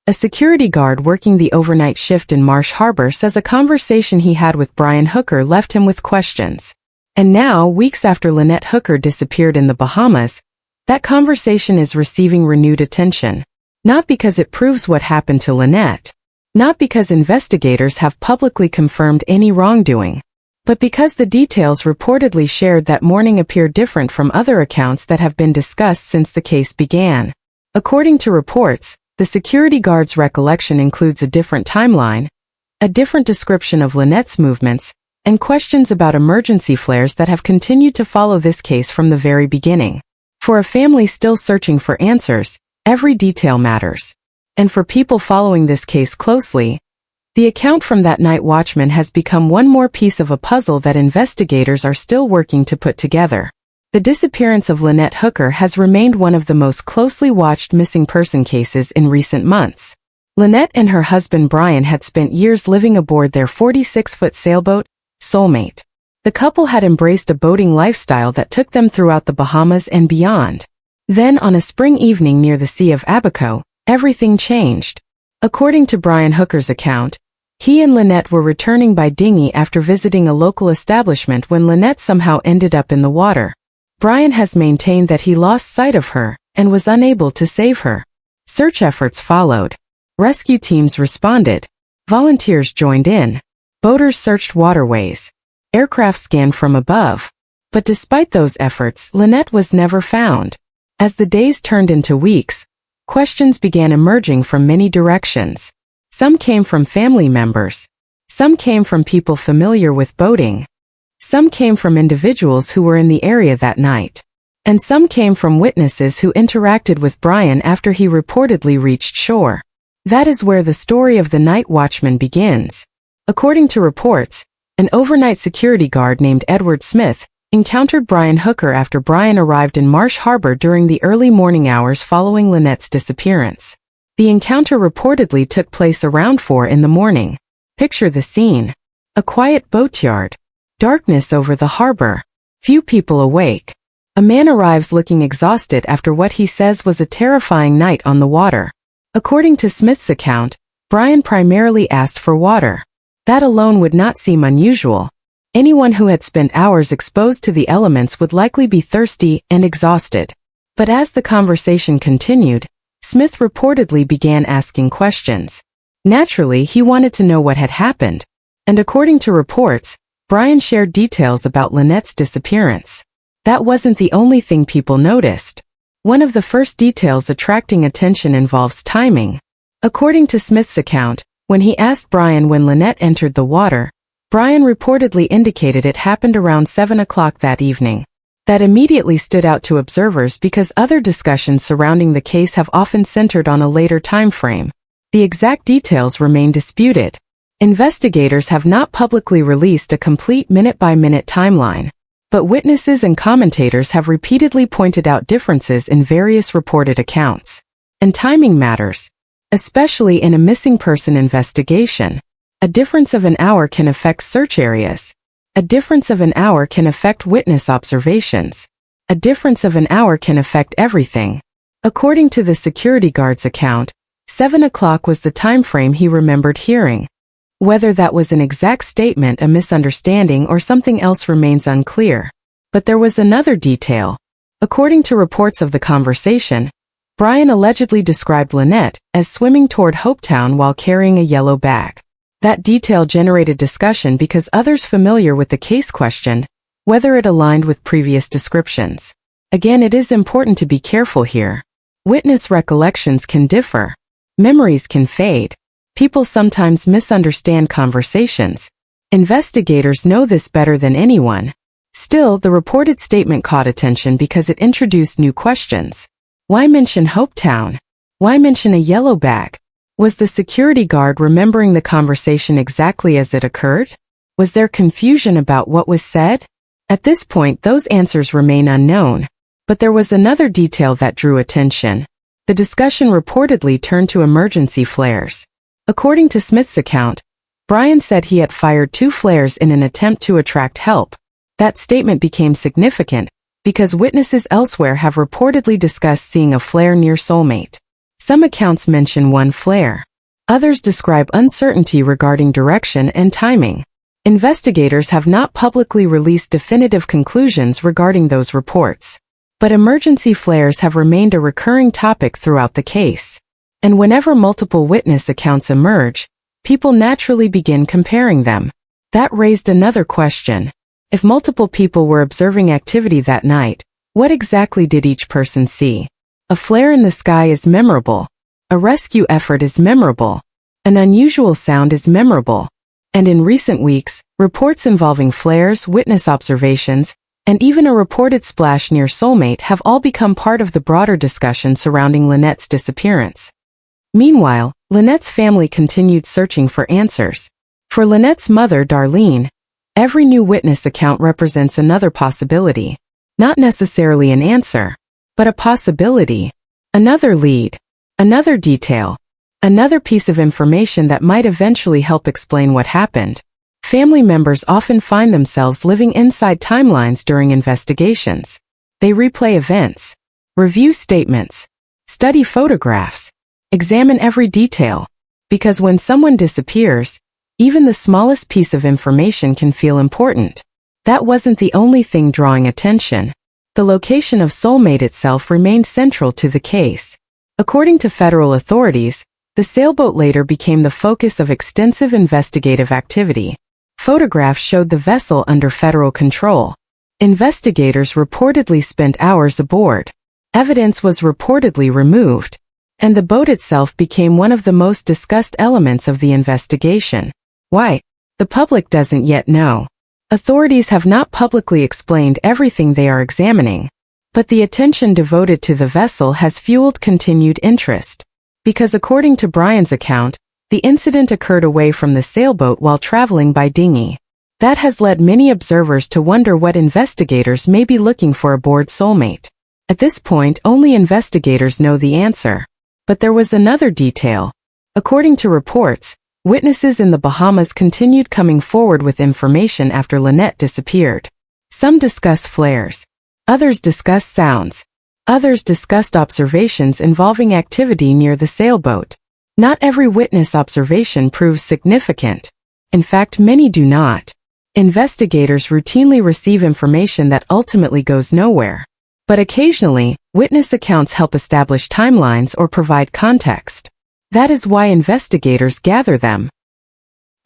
A security guard working the overnight shift in Marsh Harbor says a conversation he had with Brian Hooker left him with questions. And now, weeks after Lynette Hooker disappeared in the Bahamas, that conversation is receiving renewed attention. Not because it proves what happened to Lynette, not because investigators have publicly confirmed any wrongdoing, but because the details reportedly shared that morning appear different from other accounts that have been discussed since the case began. According to reports, the security guard's recollection includes a different timeline, a different description of Lynette's movements, and questions about emergency flares that have continued to follow this case from the very beginning. For a family still searching for answers, every detail matters. And for people following this case closely, the account from that night Watchman has become one more piece of a puzzle that investigators are still working to put together. The disappearance of Lynette Hooker has remained one of the most closely watched missing person cases in recent months. Lynette and her husband Brian had spent years living aboard their 46-foot sailboat, Soulmate. The couple had embraced a boating lifestyle that took them throughout the Bahamas and beyond. Then on a spring evening near the Sea of Abaco, everything changed. According to Brian Hooker's account, he and Lynette were returning by dinghy after visiting a local establishment when Lynette somehow ended up in the water. Brian has maintained that he lost sight of her and was unable to save her. Search efforts followed. Rescue teams responded. Volunteers joined in. Boaters searched waterways. Aircraft scanned from above. But despite those efforts, Lynette was never found. As the days turned into weeks, questions began emerging from many directions. Some came from family members. Some came from people familiar with boating. Some came from individuals who were in the area that night. And some came from witnesses who interacted with Brian after he reportedly reached shore. That is where the story of the night watchman begins. According to reports, an overnight security guard named Edward Smith encountered Brian Hooker after Brian arrived in Marsh Harbor during the early morning hours following Lynette's disappearance. The encounter reportedly took place around 4 in the morning. Picture the scene. A quiet boatyard. Darkness over the harbor. Few people awake. A man arrives looking exhausted after what he says was a terrifying night on the water. According to Smith's account, Brian primarily asked for water. That alone would not seem unusual. Anyone who had spent hours exposed to the elements would likely be thirsty and exhausted. But as the conversation continued, Smith reportedly began asking questions. Naturally, he wanted to know what had happened. And according to reports, Brian shared details about Lynette's disappearance. That wasn't the only thing people noticed. One of the first details attracting attention involves timing. According to Smith's account, when he asked Brian when Lynette entered the water, Brian reportedly indicated it happened around 7 o'clock that evening. That immediately stood out to observers because other discussions surrounding the case have often centered on a later time frame. The exact details remain disputed. Investigators have not publicly released a complete minute-by-minute timeline, but witnesses and commentators have repeatedly pointed out differences in various reported accounts. And timing matters, especially in a missing person investigation. A difference of an hour can affect search areas. A difference of an hour can affect witness observations. A difference of an hour can affect everything. According to the security guard's account, 7 o'clock was the time frame he remembered hearing. Whether that was an exact statement, a misunderstanding, or something else remains unclear. But there was another detail. According to reports of the conversation, Brian allegedly described Lynette as swimming toward Hopetown while carrying a yellow bag. That detail generated discussion because others familiar with the case questioned whether it aligned with previous descriptions. Again, it is important to be careful here. Witness recollections can differ. Memories can fade. People sometimes misunderstand conversations. Investigators know this better than anyone. Still, the reported statement caught attention because it introduced new questions. Why mention Hopetown? Why mention a yellow bag? Was the security guard remembering the conversation exactly as it occurred? Was there confusion about what was said? At this point, those answers remain unknown. But there was another detail that drew attention. The discussion reportedly turned to emergency flares. According to Smith's account, Brian said he had fired 2 flares in an attempt to attract help. That statement became significant because witnesses elsewhere have reportedly discussed seeing a flare near Soulmate. Some accounts mention one flare. Others describe uncertainty regarding direction and timing. Investigators have not publicly released definitive conclusions regarding those reports. But emergency flares have remained a recurring topic throughout the case. And whenever multiple witness accounts emerge, people naturally begin comparing them. That raised another question. If multiple people were observing activity that night, what exactly did each person see? A flare in the sky is memorable. A rescue effort is memorable. An unusual sound is memorable. And in recent weeks, reports involving flares, witness observations, and even a reported splash near Soulmate have all become part of the broader discussion surrounding Lynette's disappearance. Meanwhile, Lynette's family continued searching for answers. For Lynette's mother, Darlene, every new witness account represents another possibility. Not necessarily an answer, but a possibility. Another lead. Another detail. Another piece of information that might eventually help explain what happened. Family members often find themselves living inside timelines during investigations. They replay events, review statements, study photographs, examine every detail. Because when someone disappears, even the smallest piece of information can feel important. That wasn't the only thing drawing attention. The location of Soulmate itself remained central to the case. According to federal authorities, the sailboat later became the focus of extensive investigative activity. Photographs showed the vessel under federal control. Investigators reportedly spent hours aboard. Evidence was reportedly removed. And the boat itself became one of the most discussed elements of the investigation. Why? The public doesn't yet know. Authorities have not publicly explained everything they are examining. But the attention devoted to the vessel has fueled continued interest. Because according to Brian's account, the incident occurred away from the sailboat while traveling by dinghy. That has led many observers to wonder what investigators may be looking for aboard Soulmate. At this point, only investigators know the answer. But there was another detail. According to reports, witnesses in the Bahamas continued coming forward with information after Lynette disappeared. Some discuss flares. Others discuss sounds. Others discussed observations involving activity near the sailboat. Not every witness observation proves significant. In fact, many do not. Investigators routinely receive information that ultimately goes nowhere. But occasionally, witness accounts help establish timelines or provide context. That is why investigators gather them.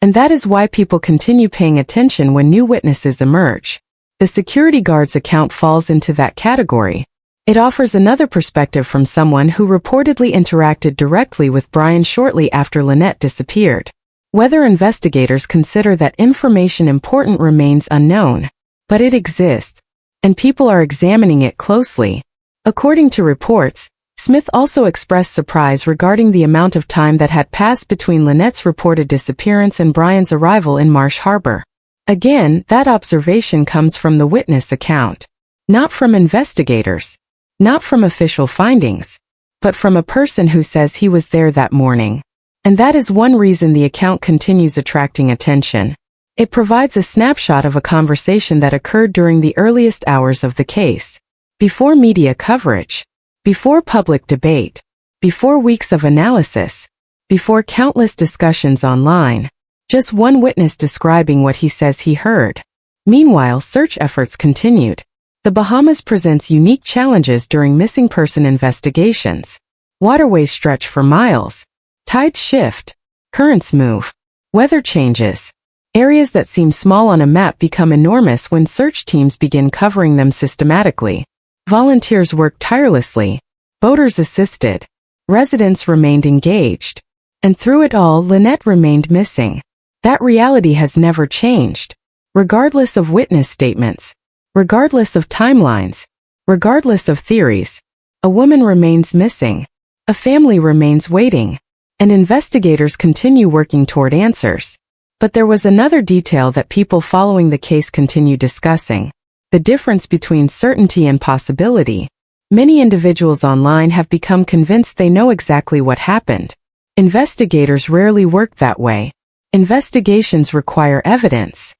And that is why people continue paying attention when new witnesses emerge. The security guard's account falls into that category. It offers another perspective from someone who reportedly interacted directly with Brian shortly after Lynette disappeared. Whether investigators consider that information important remains unknown. But it exists. And people are examining it closely. According to reports, Smith also expressed surprise regarding the amount of time that had passed between Lynette's reported disappearance and Brian's arrival in Marsh Harbor. Again, that observation comes from the witness account. Not from investigators. Not from official findings. But from a person who says he was there that morning. And that is one reason the account continues attracting attention. It provides a snapshot of a conversation that occurred during the earliest hours of the case. Before media coverage. Before public debate. Before weeks of analysis. Before countless discussions online. Just one witness describing what he says he heard. Meanwhile, search efforts continued. The Bahamas presents unique challenges during missing person investigations. Waterways stretch for miles. Tides shift. Currents move. Weather changes. Areas that seem small on a map become enormous when search teams begin covering them systematically. Volunteers worked tirelessly. Boaters assisted. Residents remained engaged. And through it all, Lynette remained missing. That reality has never changed. Regardless of witness statements. Regardless of timelines. Regardless of theories. A woman remains missing. A family remains waiting. And investigators continue working toward answers. But there was another detail that people following the case continue discussing. The difference between certainty and possibility. Many individuals online have become convinced they know exactly what happened. Investigators rarely work that way. Investigations require evidence.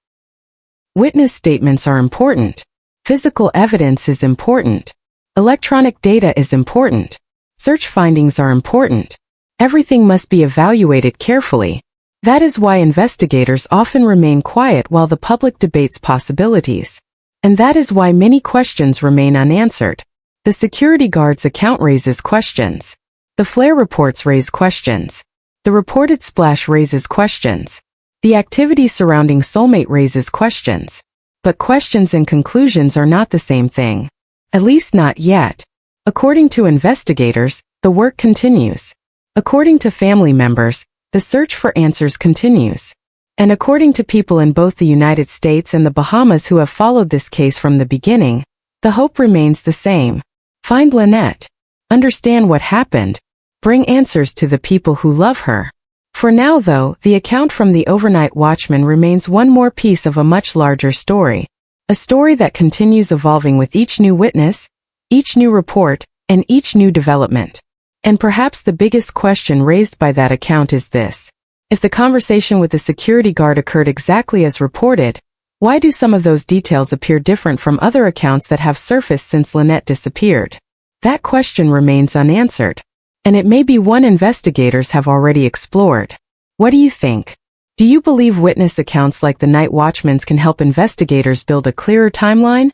Witness statements are important. Physical evidence is important. Electronic data is important. Search findings are important. Everything must be evaluated carefully. That is why investigators often remain quiet while the public debates possibilities. And that is why many questions remain unanswered. The security guard's account raises questions. The flare reports raise questions. The reported splash raises questions. The activity surrounding soulmate raises questions. But questions and conclusions are not the same thing. At least not yet. According to investigators, the work continues. According to family members, the search for answers continues. And according to people in both the United States and the Bahamas who have followed this case from the beginning, the hope remains the same. Find Lynette. Understand what happened. Bring answers to the people who love her. For now, though, the account from the overnight Watchman remains one more piece of a much larger story. A story that continues evolving with each new witness, each new report, and each new development. And perhaps the biggest question raised by that account is this. If the conversation with the security guard occurred exactly as reported, why do some of those details appear different from other accounts that have surfaced since Lynette disappeared? That question remains unanswered. And it may be one investigators have already explored. What do you think? Do you believe witness accounts like the night watchman's can help investigators build a clearer timeline?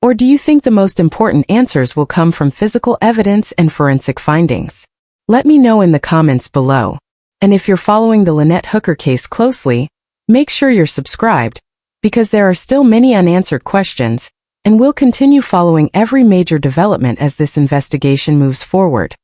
Or do you think the most important answers will come from physical evidence and forensic findings? Let me know in the comments below. And if you're following the Lynette Hooker case closely, make sure you're subscribed, because there are still many unanswered questions, and we'll continue following every major development as this investigation moves forward.